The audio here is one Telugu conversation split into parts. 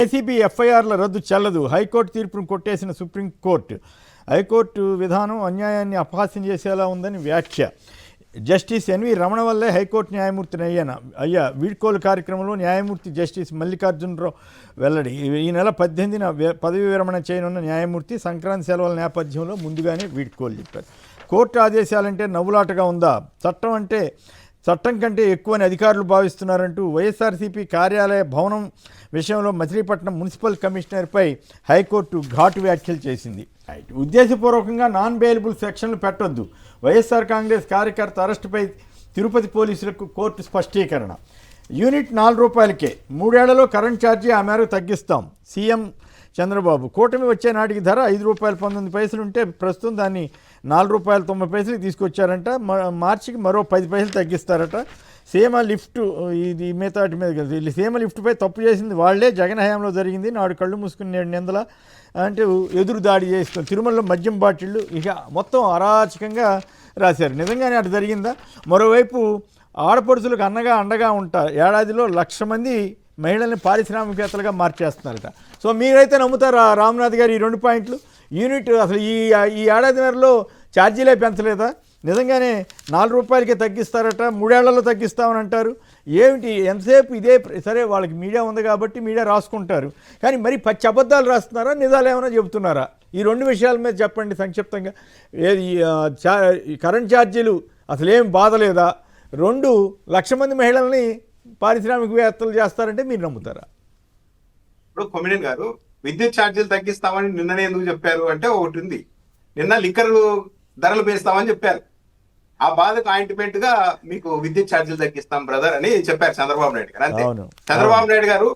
ఏసీబీ ఎఫ్ఐఆర్ల రద్దు చెల్లదు. హైకోర్టు తీర్పును కొట్టేసిన సుప్రీంకోర్టు. హైకోర్టు విధానం అన్యాయాన్ని అపహాస్యం చేసేలా ఉందని వ్యాఖ్య. జస్టిస్ ఎన్వి రమణ వల్లే హైకోర్టు న్యాయమూర్తిని అయ్యా వీడ్కోలు కార్యక్రమంలో న్యాయమూర్తి జస్టిస్ మల్లికార్జునరావు వెల్లడి. ఈ నెల 18న పదవి విరమణ చేయనున్న న్యాయమూర్తి సంక్రాంతి సెలవుల నేపథ్యంలో ముందుగానే వీడ్కోలు చెప్పారు. కోర్టు ఆదేశాలంటే నవ్వులాటగా ఉందా, చట్టం కంటే ఎక్కువని అధికారులు భావిస్తున్నారంటూ వైఎస్ఆర్సీపీ కార్యాలయ భవనం విషయంలో మచిలీపట్నం మున్సిపల్ కమిషనర్పై హైకోర్టు ఘాటు వ్యాఖ్యలు చేసింది. ఉద్దేశపూర్వకంగా నాన్ బెయిలబుల్ సెక్షన్లు పెట్టొద్దు. వైఎస్ఆర్ కాంగ్రెస్ కార్యకర్త అరెస్టుపై తిరుపతి పోలీసులకు కోర్టు స్పష్టీకరణ. యూనిట్ 4 రూపాయలకే 3 ఏళ్లలో కరెంట్ ఛార్జీ ఆ మేరకు తగ్గిస్తాం. సీఎం చంద్రబాబు. కూటమి వచ్చే నాటికి ధర ₹5.19 ఉంటే ప్రస్తుతం దాన్ని ₹4.90 తీసుకొచ్చారంట. మార్చికి మరో 10 పైసలు తగ్గిస్తారట. సీమ లిఫ్ట్ ఇది మిగతాటి మీద కలిసి సీమ లిఫ్ట్పై తప్పు చేసింది వాళ్లే, జగన్ హయాంలో జరిగింది. నాడు కళ్ళు మూసుకుని 7 నెందల అంటే ఎదురు దాడి చేస్తాం. తిరుమలలో మద్యం బాటిళ్ళు ఇక మొత్తం అరాచకంగా రాశారు. నిజంగానే అటు జరిగిందా? మరోవైపు ఆడపడుచులకు అండగా ఉంటారు. ఏడాదిలో 1,00,000 మంది మహిళల్ని పారిశ్రామికవేత్తలుగా మార్చేస్తున్నారట. సో మీరైతే నమ్ముతారా రామ్నాథ్ గారు ఈ 2 పాయింట్లు? యూనిట్ అసలు ఈ ఏడాదిన్నరలో ఛార్జీలే పెంచలేదా? నిజంగానే 4 రూపాయలకే తగ్గిస్తారట, 3 ఏళ్లలో తగ్గిస్తామని అంటారు. ఏమిటి ఎంతసేపు ఇదే? సరే వాళ్ళకి మీడియా ఉంది కాబట్టి మీడియా రాసుకుంటారు, కానీ మరి పచ్చి అబద్ధాలు రాస్తున్నారా, నిజాలు ఏమైనా చెబుతున్నారా? ఈ 2 విషయాల మీద చెప్పండి సంక్షిప్తంగా. ఏది కరెంట్ ఛార్జీలు అసలు ఏం బాధ లేదా? 2,00,000 మంది మహిళల్ని పారిశ్రామికవేత్తలు చేస్తారంటే మీరు నమ్ముతారా? ఇప్పుడు కొమిడియన్ గారు విద్యుత్ ఛార్జీలు తగ్గిస్తామని నిన్ననే ఎందుకు చెప్పారు అంటే ఒకటి ఉంది. నిన్న లిక్కర్ ధరలు పెంచుతామని చెప్పారు. ఆ బాధకు ఆయింట్మెంట్ గా మీకు విద్యుత్ ఛార్జీలు తగ్గిస్తాం బ్రదర్ అని చెప్పారు చంద్రబాబు నాయుడు గారు. అంతే. చంద్రబాబు నాయుడు గారు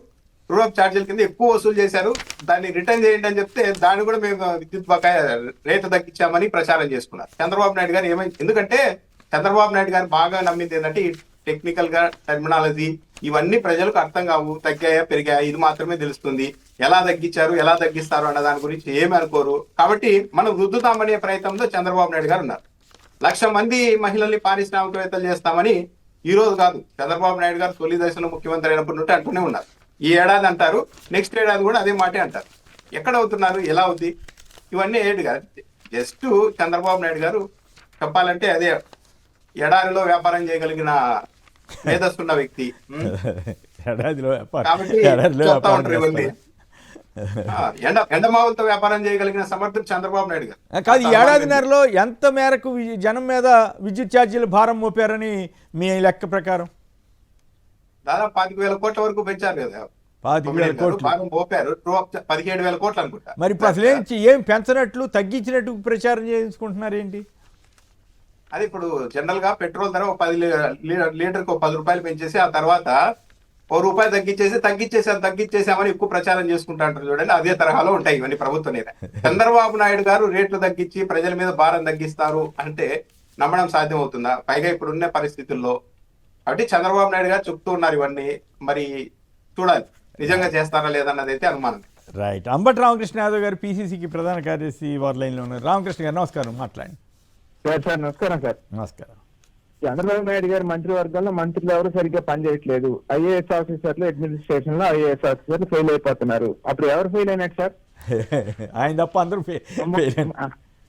రూరప్ ఛార్జీల కింద ఎక్కువ వసూలు చేశారు, దాన్ని రిటర్న్ చేయండి అని చెప్తే దాన్ని కూడా మేము విద్యుత్ బకాయి రేటు తగ్గించామని ప్రచారం చేసుకున్నారు చంద్రబాబు నాయుడు గారు. ఏమైంది? ఎందుకంటే చంద్రబాబు నాయుడు గారు బాగా నమ్మింది ఏంటంటే ఈ టెక్నికల్ గా టెర్మినాలజీ ఇవన్నీ ప్రజలకు అర్థం కావు. తగ్గాయా పెరిగాయా ఇది మాత్రమే తెలుస్తుంది. ఎలా తగ్గించారు, ఎలా తగ్గిస్తారు అన్న దాని గురించి ఏమి అనుకోరు. కాబట్టి మనం రుద్దుతామనే ప్రయత్నంలో చంద్రబాబు నాయుడు గారు ఉన్నారు. 1,00,000 మంది మహిళల్ని పారిశ్రామికవేత్తలు చేస్తామని ఈ రోజు కాదు, చంద్రబాబు నాయుడు గారు తొలి దశలో ముఖ్యమంత్రి అయినప్పటి నుండి అంటూనే ఉన్నారు. ఈ ఏడాది అంటారు, నెక్స్ట్ ఏడాది కూడా అదే మాటే అంటారు. ఎక్కడ అవుతున్నారు, ఎలా అవుద్ది, ఇవన్నీ ఏంటి కాదు. జస్ట్ చంద్రబాబు నాయుడు గారు చెప్పాలంటే అదే ఎడారిలో వ్యాపారం చేయగలిగిన మేధస్సున్న వ్యక్తి. కాబట్టి చెప్తా ఉంటారు ఇవన్నీ. ఎండమావులతో వ్యాపారం చేయగలిగిన సమర్థుడు చంద్రబాబు నాయుడు గారు. కాదు, ఈ ఏడాదిన్నరలో ఎంత మేరకు జనం మీద విద్యుత్ ఛార్జీలు భారం మోపారని మీ లెక్క ప్రకారం? దాదాపు 25,000 కోట్ల వరకు పెంచారు కదా. 25,000 కోట్లు భారం మోపారు. 17,000 కోట్లు అనుకుంటా. మరి ఇప్పుడు అసలు ఏం పెంచనట్లు తగ్గించినట్టు ప్రచారం చేసుకుంటున్నారు ఏంటి? అది ఇప్పుడు జనరల్ గా పెట్రోల్ ధర 10 లీటర్కి 10 రూపాయలు పెంచేసి ఆ తర్వాత ₹1 తగ్గించేసామని ఎక్కువ ప్రచారం చేసుకుంటా అంటారు చూడండి. అదే తరహాలో ఉంటాయి ఇవన్నీ ప్రభుత్వం మీద. చంద్రబాబు నాయుడు గారు రేట్లు తగ్గించి ప్రజల మీద భారం తగ్గిస్తారు అంటే నమ్మడం సాధ్యం అవుతుందా? పైగా ఇప్పుడున్న పరిస్థితుల్లో. కాబట్టి చంద్రబాబు నాయుడు గారు చెప్తూ ఉన్నారు ఇవన్నీ. మరి చూడాలి నిజంగా చేస్తారా లేదన్నది అయితే అనుమానం. రైట్. అంబటి రామకృష్ణ యాదవ్ గారు పిసిసికి ప్రధాన కార్యదర్శి వారి లైన్లో ఉన్నారు. రామకృష్ణ గారు నమస్కారం, మాట్లాడండి. సార్ నమస్కారం. సార్ నమస్కారం. చంద్రబాబు నాయుడు గారి మంత్రివర్గంలో మంత్రులు ఎవరు సరిగ్గా పనిచేయట్లేదు. ఐఏఎస్ ఆఫీసర్లు అడ్మినిస్ట్రేషన్ లో ఐఏఎస్ ఆఫీసర్లు ఫెయిల్ అయిపోతున్నారు. అప్పుడు ఎవరు ఫెయిల్ అయినట్టు సార్? ఆయన తప్ప అందరూ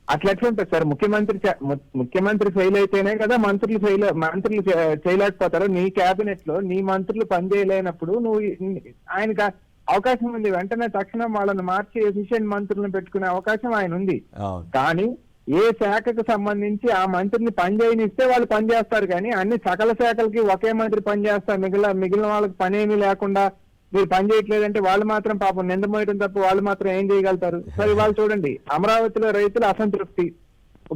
అట్లా ఎట్లా ఉంటుంది సార్? ముఖ్యమంత్రి ఫెయిల్ అయితేనే కదా మంత్రులు చేయలేకపోతారు. నీ కేబినెట్ లో నీ మంత్రులు పనిచేయలేనప్పుడు నువ్వు ఆయనకు అవకాశం ఉంది, వెంటనే తక్షణం వాళ్ళని మార్చి ఎఫిషియెంట్ మంత్రులను పెట్టుకునే అవకాశం ఆయన ఉంది. కానీ ఏ శాఖకు సంబంధించి ఆ మంత్రిని పనిచేయనిస్తే వాళ్ళు పనిచేస్తారు, కానీ అన్ని సకల శాఖలకి ఒకే మంత్రి పనిచేస్తారు. మిగిలిన వాళ్ళకి పని ఏమీ లేకుండా మీరు పని చేయట్లేదంటే వాళ్ళు మాత్రం పాపం నిందమోయడం తప్ప వాళ్ళు మాత్రం ఏం చేయగలుగుతారు? సరే వాళ్ళు చూడండి, అమరావతిలో రైతుల అసంతృప్తి.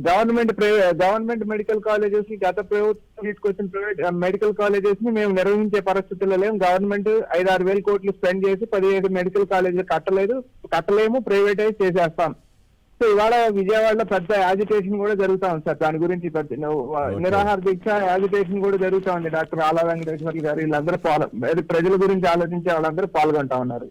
గవర్నమెంట్ మెడికల్ కాలేజెస్ గత ప్రభుత్వం తీసుకొచ్చిన ప్రైవేట్ మెడికల్ కాలేజెస్ ని మేము నిర్వహించే పరిస్థితుల్లో లేము. గవర్నమెంట్ 5-6 వేల కోట్లు స్పెండ్ చేసి 15 మెడికల్ కాలేజీలు కట్టలేము, ప్రైవేటైజ్ చేసేస్తాం. సో ఇవాళ విజయవాడలో పెద్ద యాజిటేషన్ కూడా జరుగుతా ఉంది సార్. దాని గురించి నిరాహార దీక్ష యాజిటేషన్ కూడా జరుగుతా ఉంది. డాక్టర్ ఆలా వెంకటేశ్వర్లు గారు వీళ్ళందరూ ప్రజల గురించి ఆలోచించే వాళ్ళందరూ పాల్గొంటా ఉన్నారు.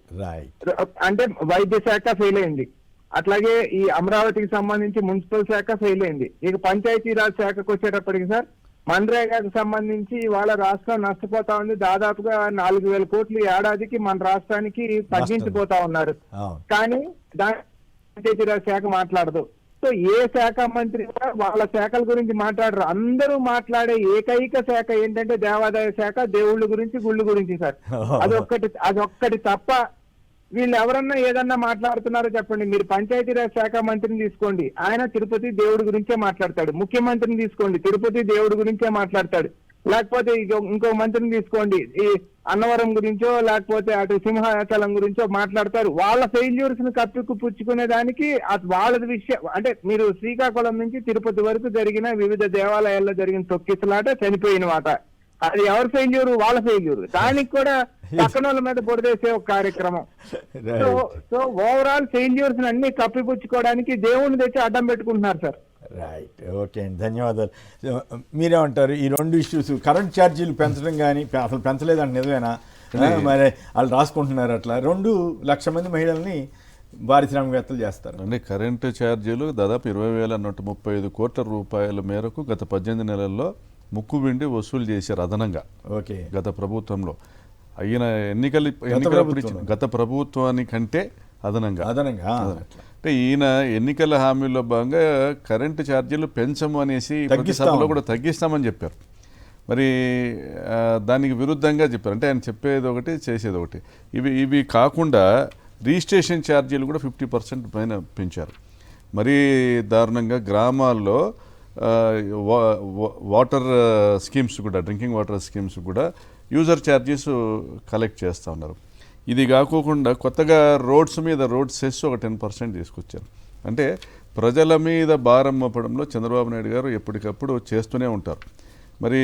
అంటే వైద్య శాఖ ఫెయిల్ అయింది, అట్లాగే ఈ అమరావతికి సంబంధించి మున్సిపల్ శాఖ ఫెయిల్ అయింది. ఇక పంచాయతీరాజ్ శాఖకు వచ్చేటప్పటికి సార్ మన్రేగాకు సంబంధించి వాళ్ళ రాష్ట్రం నష్టపోతా ఉంది. దాదాపుగా 4,000 కోట్లు ఏడాదికి మన రాష్ట్రానికి తగ్గించిపోతా ఉన్నారు. అవును. కానీ దాని పంచాయతీరాజ్ శాఖ మాట్లాడదు. సో ఏ శాఖ మంత్రి కూడా వాళ్ళ శాఖల గురించి మాట్లాడరు. అందరూ మాట్లాడే ఏకైక శాఖ ఏంటంటే దేవాదాయ శాఖ, దేవుళ్ళ గురించి, గుళ్ళు గురించి సార్. అదొక్కటి తప్ప వీళ్ళు ఎవరన్నా ఏదన్నా మాట్లాడుతున్నారో చెప్పండి. మీరు పంచాయతీరాజ్ శాఖ మంత్రిని తీసుకోండి, ఆయన తిరుపతి దేవుడి గురించే మాట్లాడతాడు. ముఖ్యమంత్రిని తీసుకోండి, తిరుపతి దేవుడి గురించే మాట్లాడతాడు. లేకపోతే ఇంకో మంత్రిని తీసుకోండి, ఈ అన్నవరం గురించో లేకపోతే అటు సింహాచలం గురించో మాట్లాడతారు. వాళ్ళ ఫెయిల్యూర్స్ ని పుచ్చుకునే దానికి వాళ్ళ విషయం అంటే మీరు శ్రీకాకుళం నుంచి తిరుపతి వరకు జరిగిన వివిధ దేవాలయాల్లో జరిగిన తొక్కిసలాట, చనిపోయిన మాట, అది ఎవరి ఫెయిల్యూర్? వాళ్ళ ఫెయిల్యూర్. దానికి కూడా పక్కన వాళ్ళ మీద పొడిదేసే ఒక కార్యక్రమం. సో ఓవరాల్ ఫెయిల్యూర్స్ అన్ని కప్పిపుచ్చుకోవడానికి దేవుణ్ణి తెచ్చి అడ్డం పెట్టుకుంటున్నారు సార్. రైట్, ఓకే అండి, ధన్యవాదాలు. మీరేమంటారు ఈ రెండు ఇష్యూస్? కరెంట్ ఛార్జీలు పెంచడం కానీ అసలు పెంచలేదంటే నిజమేనా? మరి వాళ్ళు రాసుకుంటున్నారు అట్లా 2,00,000 మంది మహిళల్ని పారిశ్రామికవేత్తలు చేస్తారు. అంటే కరెంటు ఛార్జీలు దాదాపు 20,135 కోట్ల రూపాయల మేరకు గత 18 నెలల్లో ముక్కుబిండి వసూలు చేశారు అదనంగా. ఓకే, గత ప్రభుత్వంలో అయిన ఎన్నికల గత ప్రభుత్వానికంటే అదనంగా అంటే ఈయన ఎన్నికల హామీలో భాగంగా కరెంటు ఛార్జీలు పెంచము అనేసి ప్రతి సభలో కూడా తగ్గిస్తామని చెప్పారు. మరి దానికి విరుద్ధంగా చెప్పారు. అంటే ఆయన చెప్పేది ఒకటి, చేసేది ఒకటి. ఇవి కాకుండా రిజిస్ట్రేషన్ ఛార్జీలు కూడా 50% పైన పెంచారు. మరీ దారుణంగా గ్రామాల్లో వాటర్ స్కీమ్స్ కూడా, డ్రింకింగ్ వాటర్ స్కీమ్స్ కూడా యూజర్ ఛార్జెస్ కలెక్ట్ చేస్తూ ఉన్నారు. ఇది కాకోకుండా కొత్తగా రోడ్స్ మీద రోడ్ సెస్ ఒక 10% తీసుకొచ్చారు. అంటే ప్రజల మీద భారం మోపడంలో చంద్రబాబు నాయుడు గారు ఎప్పటికప్పుడు చేస్తూనే ఉంటారు. మరి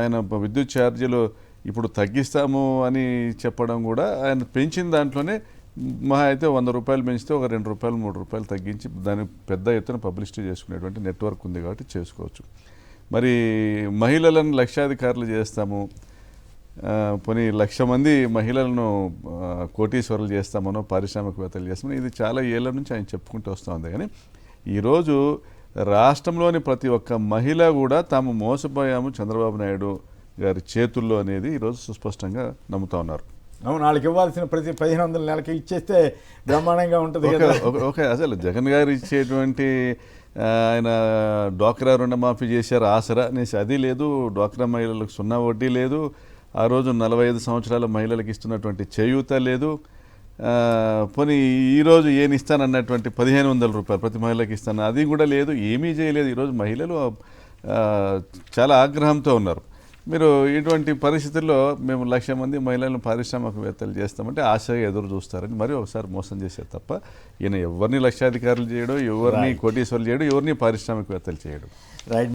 ఆయన విద్యుత్ ఛార్జీలు ఇప్పుడు తగ్గిస్తాము అని చెప్పడం కూడా ఆయన పెంచిన దాంట్లోనే మహా అయితే 100 రూపాయలు పెంచితే ఒక 2 రూపాయలు 3 రూపాయలు తగ్గించి దాన్ని పెద్ద ఎత్తున పబ్లిసిటీ చేసుకునేటువంటి నెట్వర్క్ ఉంది కాబట్టి చేసుకోవచ్చు. మరి మహిళలను లక్షాధికారులు చేస్తాము, పోనీ 1,00,000 మంది మహిళలను కోటీశ్వరులు చేస్తామనో పారిశ్రామికవేత్తలు చేస్తామని ఇది చాలా ఏళ్ల నుంచి ఆయన చెప్పుకుంటూ వస్తూ ఉంది. కానీ ఈరోజు రాష్ట్రంలోని ప్రతి ఒక్క మహిళ కూడా తాము మోసపోయాము చంద్రబాబు నాయుడు గారి చేతుల్లో అనేది ఈరోజు సుస్పష్టంగా నమ్ముతా ఉన్నారు. అవును, వాళ్ళకి ఇవ్వాల్సిన ప్రతి 1,500 నెలకి ఇచ్చేస్తే బ్రహ్మాండంగా ఉంటుంది కదా. ఓకే, అసలు జగన్ గారు ఇచ్చేటువంటి ఆయన డ్వాక్రా రుణమాఫీ చేశారు, ఆసరా అనేసి అది లేదు, డ్వాక్రా మహిళలకు 0 వడ్డీ లేదు, ఆ రోజు 45 సంవత్సరాల మహిళలకు ఇస్తున్నటువంటి చేయూత లేదు, పోనీ ఈరోజు ఏమి ఇస్తానన్నటువంటి 1,500 రూపాయలు ప్రతి మహిళకి ఇస్తాను అది కూడా లేదు, ఏమీ చేయలేదు. ఈరోజు మహిళలు చాలా ఆగ్రహంతో ఉన్నారు. మీరు ఇటువంటి పరిస్థితుల్లో మేము 1,00,000 మంది మహిళలను పారిశ్రామికవేత్తలు చేస్తామంటే ఆశగా ఎదురు చూస్తారని మరి ఒకసారి మోసం చేశారు తప్ప ఈయన ఎవరిని లక్షాధికారులు చేయడం, ఎవరిని కోటీశ్వరులు చేయడం, ఎవరిని పారిశ్రామికవేత్తలు చేయడం. రైట్.